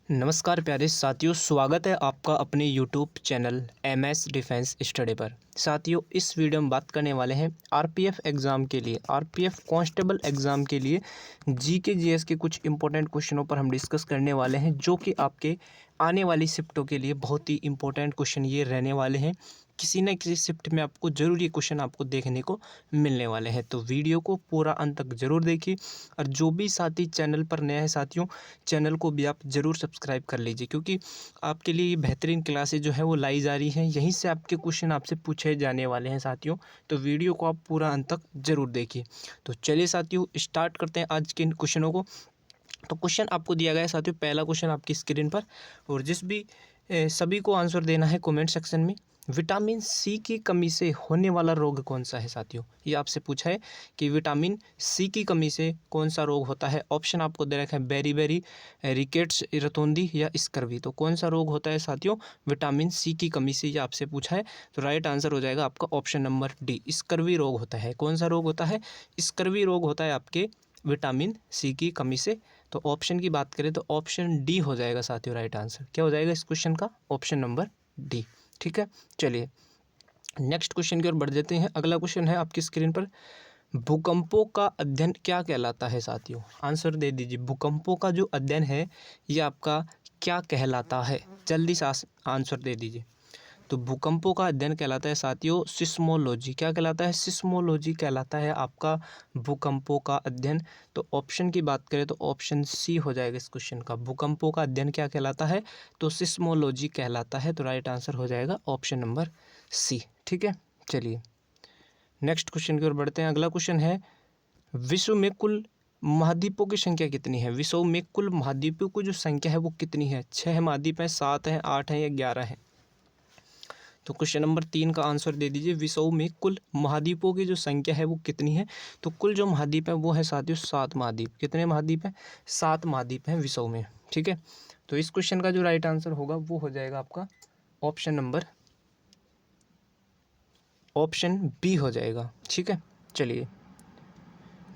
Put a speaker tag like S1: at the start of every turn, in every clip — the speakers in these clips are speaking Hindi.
S1: नमस्कार प्यारे साथियों, स्वागत है आपका अपने YouTube channel MS defence study पर। साथियों, इस वीडियो में बात करने वाले हैं आरपीएफ एग्ज़ाम के लिए, आरपीएफ कांस्टेबल एग्ज़ाम के लिए जीके जीएस के कुछ इंपॉर्टेंट क्वेश्चनों पर हम डिस्कस करने वाले हैं, जो कि आपके आने वाली शिफ्टों के लिए बहुत ही इंपॉर्टेंट क्वेश्चन ये रहने वाले हैं। किसी न किसी शिफ्ट में आपको ज़रूर ये क्वेश्चन आपको देखने को मिलने वाले हैं, तो वीडियो को पूरा अंत तक ज़रूर देखिए। और जो भी साथी चैनल पर नया है साथियों, चैनल को भी आप ज़रूर सब्सक्राइब कर लीजिए, क्योंकि आपके लिए ये बेहतरीन क्लासेज जो है वो लाई जा रही हैं। यहीं से आपके क्वेश्चन आपसे पूछे जाने वाले हैं साथियों, तो वीडियो को आप पूरा अंत तक ज़रूर देखिए। तो चलिए साथियों, स्टार्ट करते हैं आज के इन क्वेश्चनों को। तो क्वेश्चन आपको दिया गया है साथियों, पहला क्वेश्चन आपकी स्क्रीन पर, और सभी को आंसर देना है कमेंट सेक्शन में। विटामिन सी की कमी से होने वाला रोग कौन सा है साथियों? ये आपसे पूछा है कि विटामिन सी की कमी से कौन सा रोग होता है। ऑप्शन आपको दे रखे हैं बेरी रिकेट्स, रतौंधी या स्कर्वी। तो कौन सा रोग होता है साथियों विटामिन सी की कमी से, ये आपसे पूछा है। तो राइट आंसर हो जाएगा आपका ऑप्शन नंबर डी, स्कर्वी रोग होता है। कौन सा रोग होता है? स्कर्वी रोग होता है आपके विटामिन सी की कमी से। तो ऑप्शन की बात करें तो ऑप्शन डी हो जाएगा साथियों राइट आंसर। क्या हो जाएगा इस क्वेश्चन का? Option number D. ठीक है, चलिए नेक्स्ट क्वेश्चन की ओर बढ़ जाते हैं। अगला क्वेश्चन है आपकी स्क्रीन पर, भूकंपों का अध्ययन क्या कहलाता है साथियों? आंसर दे दीजिए, भूकंपों का जो अध्ययन है ये आपका क्या कहलाता है? जल्दी से आंसर दे दीजिए। तो भूकंपों का अध्ययन कहलाता है साथियों सिस्मोलॉजी। क्या कहलाता है? सिस्मोलॉजी कहलाता है आपका भूकंपों का अध्ययन। तो ऑप्शन की बात करें तो ऑप्शन सी हो जाएगा इस क्वेश्चन का। भूकंपों का अध्ययन क्या कहलाता है? तो सिस्मोलॉजी कहलाता है। तो राइट आंसर हो जाएगा ऑप्शन नंबर सी। ठीक है, चलिए नेक्स्ट क्वेश्चन की ओर बढ़ते हैं। अगला क्वेश्चन है, विश्व में कुल महाद्वीपों की संख्या कितनी है? विश्व में कुल महाद्वीपों की जो संख्या है वो कितनी है? 6 महाद्वीप हैं, 7 हैं, 8 हैं या 11 हैं? तो क्वेश्चन नंबर 3 का आंसर दे दीजिए, विश्व में कुल महाद्वीपों की जो संख्या है वो कितनी है? तो कुल जो महाद्वीप है वो है साथियों 7 महाद्वीप। कितने महाद्वीप हैं? 7 महाद्वीप हैं विश्व में। ठीक है, तो इस क्वेश्चन का जो राइट आंसर होगा वो हो जाएगा आपका ऑप्शन बी हो जाएगा। ठीक है, चलिए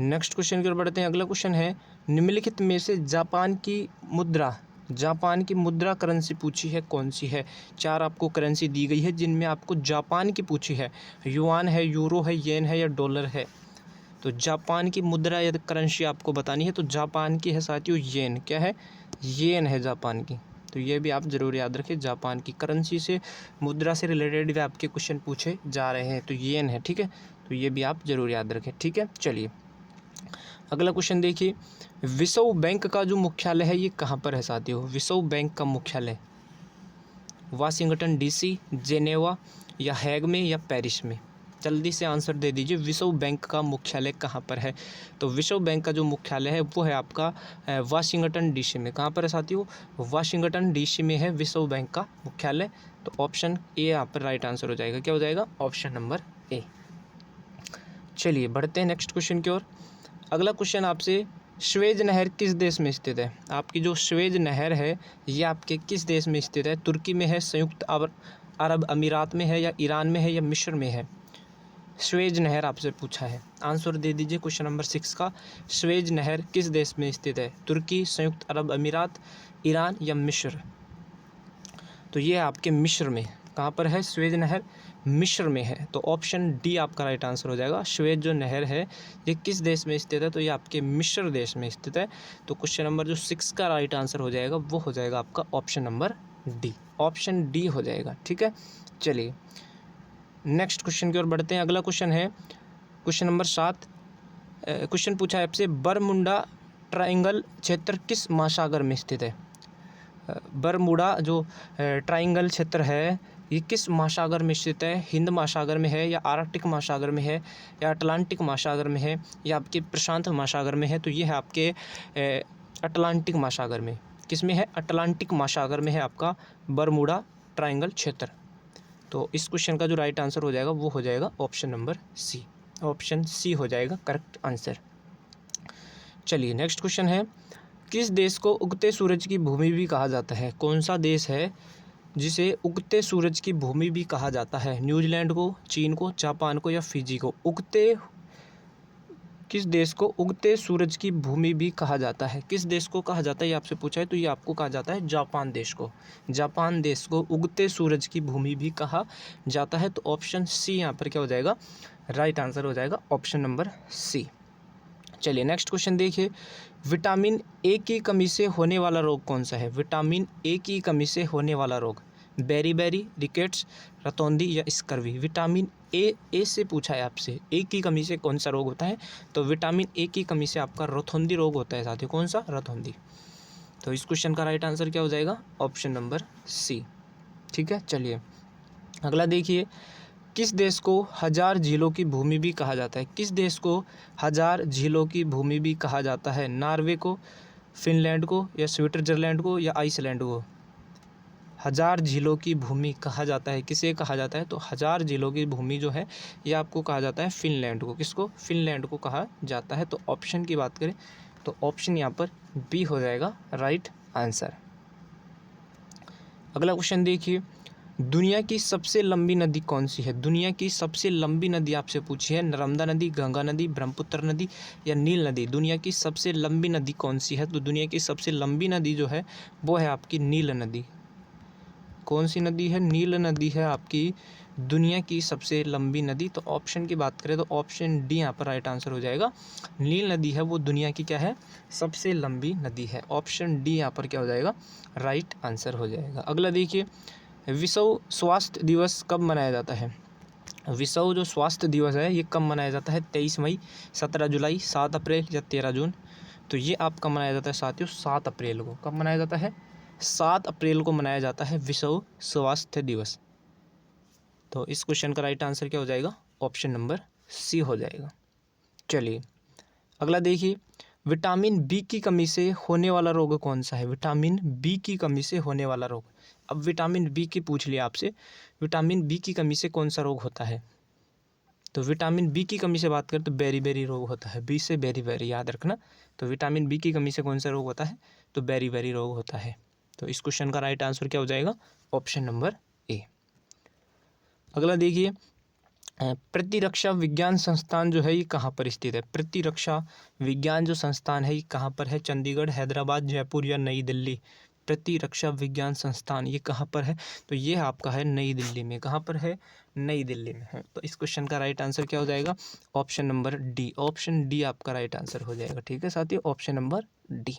S1: नेक्स्ट क्वेश्चन की ओर बढ़ते हैं। अगला क्वेश्चन है, निम्नलिखित में से जापान की मुद्रा करेंसी पूछी है कौन सी है? 4 आपको करेंसी दी गई है जिनमें आपको जापान की पूछी है। युआन है, यूरो है, येन है या डॉलर है? तो जापान की मुद्रा या करेंसी आपको बतानी है। तो जापान की है साथियों येन। क्या है? येन है जापान की। तो ये भी आप जरूर याद रखें, जापान की करेंसी से, मुद्रा से रिलेटेड भी आपके क्वेश्चन पूछे जा रहे हैं। तो येन है। ठीक है, तो ये भी आप जरूर याद रखें। ठीक है, चलिए अगला क्वेश्चन देखिए, विश्व बैंक का जो मुख्यालय है ये कहाँ पर है साथियों? विश्व बैंक का मुख्यालय वाशिंगटन डीसी, जेनेवा या हैग में या पेरिस में? जल्दी से आंसर दे दीजिए, विश्व बैंक का मुख्यालय कहाँ पर है? तो विश्व बैंक का जो मुख्यालय है वो है आपका वाशिंगटन डीसी में। कहाँ पर है साथियों? वाशिंगटन डीसी में है विश्व बैंक का मुख्यालय। तो ऑप्शन ए यहाँ पर राइट आंसर हो जाएगा। क्या हो जाएगा? Option number A. चलिए बढ़ते हैं नेक्स्ट क्वेश्चन की ओर। अगला क्वेश्चन आपसे, स्वेज नहर किस देश में स्थित है? आपकी जो स्वेज नहर है ये आपके किस देश में स्थित है? तुर्की में है, संयुक्त अरब अमीरात में है या ईरान में है या मिस्र में है? स्वेज नहर आपसे पूछा है, आंसर दे दीजिए क्वेश्चन नंबर 6 का। स्वेज नहर किस देश में स्थित है? तुर्की, संयुक्त अरब अमीरात, ईरान या मिस्र? तो ये आपके मिस्र में। कहाँ पर है स्वेज नहर? मिस्र में है। तो ऑप्शन डी आपका राइट आंसर हो जाएगा। स्वेज जो नहर है ये किस देश में स्थित है? तो ये आपके मिस्र देश में स्थित है। तो क्वेश्चन नंबर जो 6 का राइट आंसर हो जाएगा वो हो जाएगा आपका option number D. Option D हो जाएगा। ठीक है, चलिए नेक्स्ट क्वेश्चन की ओर बढ़ते हैं। अगला क्वेश्चन है क्वेश्चन नंबर 7। क्वेश्चन पूछा है आपसे, बरमुंडा ट्राइंगल क्षेत्र किस महासागर में स्थित है? बरमुडा जो ट्राइंगल क्षेत्र है ये किस महासागर में स्थित है? हिंद महासागर में है या आर्कटिक महासागर में है या अटलांटिक महासागर में है या आपके प्रशांत महासागर में है? तो ये है आपके अटलांटिक महासागर में। किस में है? अटलांटिक महासागर में है आपका बरमुडा ट्राइंगल क्षेत्र। तो इस क्वेश्चन का जो राइट आंसर हो जाएगा वो हो जाएगा option number c. Option c हो जाएगा करेक्ट आंसर। चलिए नेक्स्ट क्वेश्चन है, किस देश को उगते सूरज की भूमि भी कहा जाता है? कौन सा देश है जिसे उगते सूरज की भूमि भी कहा जाता है? न्यूजीलैंड को, चीन को, जापान को या फिजी को? उगते किस देश को उगते सूरज की भूमि भी कहा जाता है? किस देश को कहा जाता है, ये आपसे पूछा है, तो ये आपको कहा जाता है जापान देश को। जापान देश को उगते सूरज की भूमि भी कहा जाता है। तो ऑप्शन सी यहाँ पर क्या हो जाएगा, राइट आंसर हो जाएगा ऑप्शन नंबर सी। चलिए नेक्स्ट क्वेश्चन देखिए, विटामिन ए की कमी से होने वाला रोग कौन सा है? विटामिन ए की कमी से होने वाला रोग, बेरीबेरी, रिकेट्स, रतौंधी या स्कर्वी। विटामिन ए से पूछा है आपसे, ए की कमी से कौन सा रोग होता है? तो विटामिन ए की कमी से आपका रतौंधी रोग होता है साथियों। कौन सा? रतौंधी। तो इस क्वेश्चन का राइट आंसर क्या हो जाएगा? Option number c. ठीक है, चलिए अगला देखिए, किस देश को हजार झीलों की भूमि भी कहा जाता है? किस देश को हजार झीलों की भूमि भी कहा जाता है? नॉर्वे को, फिनलैंड को या स्विट्जरलैंड को या आइसलैंड को? हजार झीलों की भूमि कहा जाता है, किसे कहा जाता है? तो हजार झीलों की भूमि जो है ये आपको कहा जाता है फिनलैंड को। किसको? फिनलैंड को कहा जाता है। तो ऑप्शन की बात करें तो ऑप्शन यहाँ पर बी हो जाएगा राइट आंसर। अगला क्वेश्चन देखिए, दुनिया की सबसे लंबी नदी कौन सी है? दुनिया की सबसे लंबी नदी आपसे पूछी है, नर्मदा नदी, गंगा नदी, ब्रह्मपुत्र नदी या नील नदी। दुनिया की सबसे लंबी नदी कौन सी है? तो दुनिया की सबसे लंबी नदी जो है वो है आपकी नील नदी। कौन सी नदी है? नील नदी है आपकी दुनिया की सबसे लंबी नदी। तो ऑप्शन की बात करें तो ऑप्शन डी यहाँ पर राइट आंसर हो जाएगा। नील नदी है वो दुनिया की क्या है? सबसे लंबी नदी है। ऑप्शन डी यहाँ पर क्या हो जाएगा? राइट आंसर हो जाएगा। अगला देखिए, विश्व स्वास्थ्य दिवस कब मनाया जाता है? विश्व जो स्वास्थ्य दिवस है ये कब मनाया जाता है? 23 मई, 17 जुलाई, 7 अप्रैल या 13 जून। तो ये आपका मनाया जाता है साथियों 7 अप्रैल को। कब मनाया जाता है? 7 अप्रैल को मनाया जाता है विश्व स्वास्थ्य दिवस। तो इस क्वेश्चन का राइट आंसर क्या हो जाएगा? ऑप्शन नंबर सी हो जाएगा। चलिए अगला देखिए, विटामिन बी की कमी से होने वाला रोग कौन सा है? विटामिन बी की कमी से होने वाला रोग। अब विटामिन बी की पूछ लिया आपसे, विटामिन बी की कमी से कौन सा रोग होता है? तो विटामिन बी की कमी से बात करें तो बेरीबेरी रोग होता है। बी से बेरीबेरी याद रखना। तो विटामिन बी की कमी से कौन सा रोग होता है? तो बेरीबेरी रोग होता है। तो इस क्वेश्चन का राइट आंसर क्या हो जाएगा? Option number A. अगला देखिए, प्रतिरक्षा विज्ञान संस्थान जो है ये कहाँ पर स्थित है? प्रतिरक्षा विज्ञान जो संस्थान है ये कहाँ पर है? चंडीगढ़, हैदराबाद, जयपुर या नई दिल्ली। प्रतिरक्षा विज्ञान संस्थान ये कहाँ पर है? तो ये आपका है नई दिल्ली में। कहाँ पर है? नई दिल्ली में है। तो इस क्वेश्चन का राइट आंसर क्या हो जाएगा? Option number D. Option D आपका राइट आंसर हो जाएगा। ठीक है साथियों, ऑप्शन नंबर डी।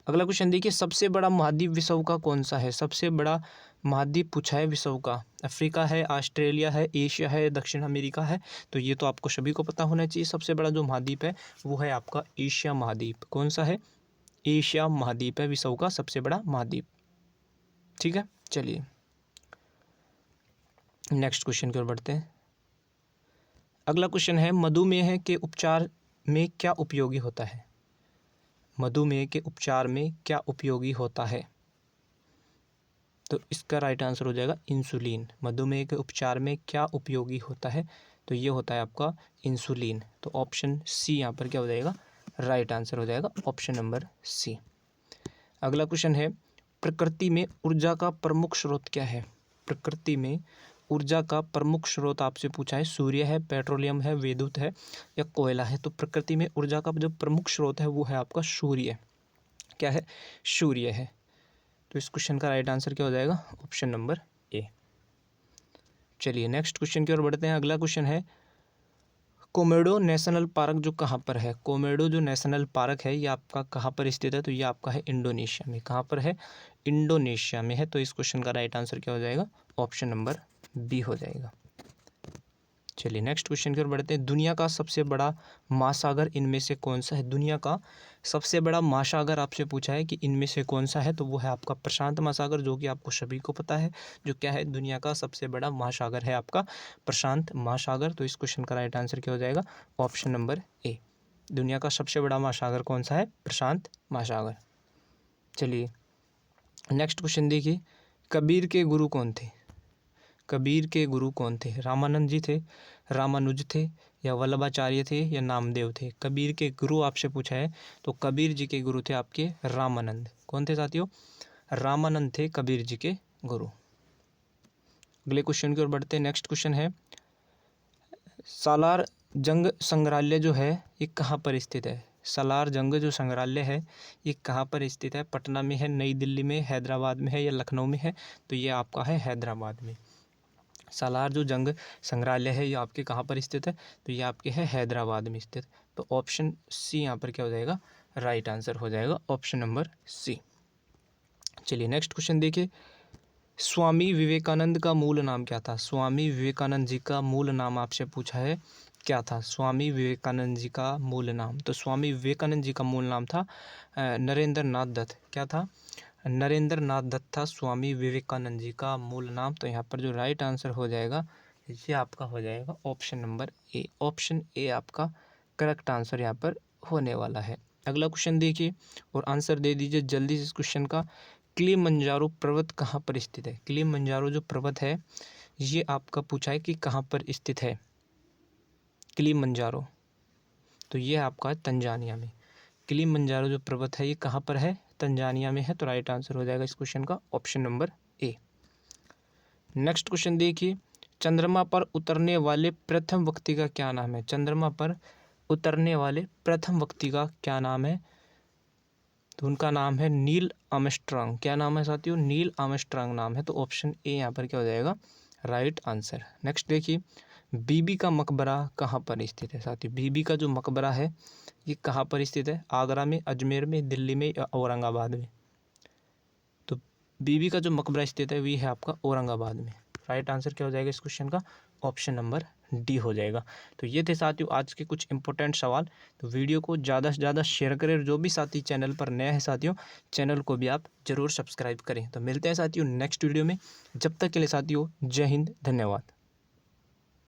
S1: अगला क्वेश्चन देखिए, सबसे बड़ा महाद्वीप विश्व का कौन सा है? सबसे बड़ा महाद्वीप पूछा है विश्व का। अफ्रीका है, ऑस्ट्रेलिया है, एशिया है, दक्षिण अमेरिका है। तो ये तो आपको सभी को पता होना चाहिए। सबसे बड़ा जो महाद्वीप है वो है आपका एशिया महाद्वीप। कौन सा है? एशिया महाद्वीप है विश्व का सबसे बड़ा महाद्वीप। ठीक है, चलिए नेक्स्ट क्वेश्चन की ओर बढ़ते हैं। अगला क्वेश्चन है, मधुमेह के उपचार में क्या उपयोगी होता है? मधुमेह के उपचार में क्या उपयोगी होता है? तो इसका राइट आंसर हो जाएगा इंसुलिन। मधुमेह के उपचार में क्या उपयोगी होता है? तो ये होता है आपका इंसुलिन। तो ऑप्शन सी यहाँ पर क्या हो जाएगा? राइट आंसर हो जाएगा ऑप्शन नंबर सी। अगला क्वेश्चन है, प्रकृति में ऊर्जा का प्रमुख स्रोत क्या है? प्रकृति में ऊर्जा का प्रमुख स्रोत आपसे पूछा है। सूर्य है, पेट्रोलियम है, विद्युत है या कोयला है। तो प्रकृति में ऊर्जा का जो प्रमुख स्रोत है वो है आपका सूर्य। क्या है? सूर्य है। तो इस क्वेश्चन का राइट आंसर क्या हो जाएगा? Option number A. चलिए नेक्स्ट क्वेश्चन की ओर बढ़ते हैं। अगला क्वेश्चन है, कोमोडो नेशनल पार्क जो कहाँ पर है? कोमोडो जो नेशनल पार्क है ये आपका कहाँ पर स्थित है? तो ये आपका है इंडोनेशिया में। कहाँ पर है? इंडोनेशिया में है। तो इस क्वेश्चन का राइट आंसर क्या हो जाएगा? ऑप्शन नंबर बी हो जाएगा। चलिए नेक्स्ट क्वेश्चन की ओर बढ़ते हैं। दुनिया का सबसे बड़ा महासागर इनमें से कौन सा है? दुनिया का सबसे बड़ा महासागर आपसे पूछा है कि इनमें से कौन सा है? तो वो है आपका प्रशांत महासागर, जो कि आपको सभी को पता है। जो क्या है? दुनिया का सबसे बड़ा महासागर है आपका प्रशांत महासागर। तो इस क्वेश्चन का राइट आंसर क्या हो जाएगा? Option number A. दुनिया का सबसे बड़ा महासागर कौन सा है? प्रशांत महासागर। चलिए नेक्स्ट क्वेश्चन देखिए, कबीर के गुरु कौन थे? कबीर के गुरु कौन थे? रामानंद जी थे, रामानुज थे या वल्लभाचार्य थे या नामदेव थे? कबीर के गुरु आपसे पूछा है। तो कबीर जी के गुरु थे आपके रामानंद। कौन थे साथियों? रामानंद थे कबीर जी के गुरु। अगले क्वेश्चन की ओर बढ़ते हैं। नेक्स्ट क्वेश्चन है, सालार जंग संग्रहालय जो है ये कहाँ पर स्थित है? सालार जंग जो संग्रहालय है ये कहाँ पर स्थित है? पटना में है, नई दिल्ली में, हैदराबाद में है या लखनऊ में है? तो ये आपका है हैदराबाद में। सालार जो जंग संग्रहालय है ये आपके कहाँ पर स्थित है? तो ये आपके है हैदराबाद में स्थित। तो ऑप्शन सी यहाँ पर क्या हो जाएगा? राइट आंसर हो जाएगा ऑप्शन नंबर सी। चलिए नेक्स्ट क्वेश्चन देखिए। स्वामी विवेकानंद का मूल नाम क्या था? स्वामी विवेकानंद जी का मूल नाम आपसे पूछा है, क्या था स्वामी विवेकानंद जी का मूल नाम? तो स्वामी विवेकानंद जी का मूल नाम था नरेंद्र नाथ दत्त। क्या था? नरेंद्र नाथ दत्त था स्वामी विवेकानंद जी का मूल नाम। तो यहाँ पर जो राइट आंसर हो जाएगा ये आपका हो जाएगा option number A. Option A आपका करेक्ट आंसर यहाँ पर होने वाला है। अगला क्वेश्चन देखिए और आंसर दे दीजिए जल्दी से इस क्वेश्चन का। किलिमंजारो पर्वत कहाँ पर स्थित है? किलिमंजारो जो पर्वत है ये आपका पूछा है कि कहाँ पर स्थित है किलिमंजारो। तो ये आपका है तंजानिया में। किलिमंजारो जो पर्वत है ये कहाँ पर है? तंजानिया में है। तो राइट आंसर हो जाएगा इस क्वेश्चन का option number A. Next question देखिए। चंद्रमा पर उतरने वाले प्रथम व्यक्ति का क्या नाम है? चंद्रमा पर उतरने वाले प्रथम व्यक्ति का क्या नाम है? तो उनका नाम है नील आर्मस्ट्रांग। क्या नाम है साथियों? नील आर्मस्ट्रांग नाम है। तो ऑप्शन ए यहाँ पर क्या हो जाएगा? Right answer. नेक्स्ट देखिए। बीबी का मकबरा कहाँ पर स्थित है साथियों? बीबी का जो मकबरा है ये कहाँ पर स्थित है? आगरा में, अजमेर में, दिल्ली में या औरंगाबाद में? तो बीबी का जो मकबरा स्थित है वही है आपका औरंगाबाद में। राइट आंसर क्या हो जाएगा इस क्वेश्चन का? ऑप्शन नंबर डी हो जाएगा। तो ये थे साथियों आज के कुछ इंपॉर्टेंट सवाल। तो वीडियो को ज़्यादा से ज़्यादा शेयर करें। जो भी साथी चैनल पर नए हैं साथियों, चैनल को भी आप ज़रूर सब्सक्राइब करें। तो मिलते हैं साथियों नेक्स्ट वीडियो में। जब तक के लिए साथियों जय हिंद, धन्यवाद।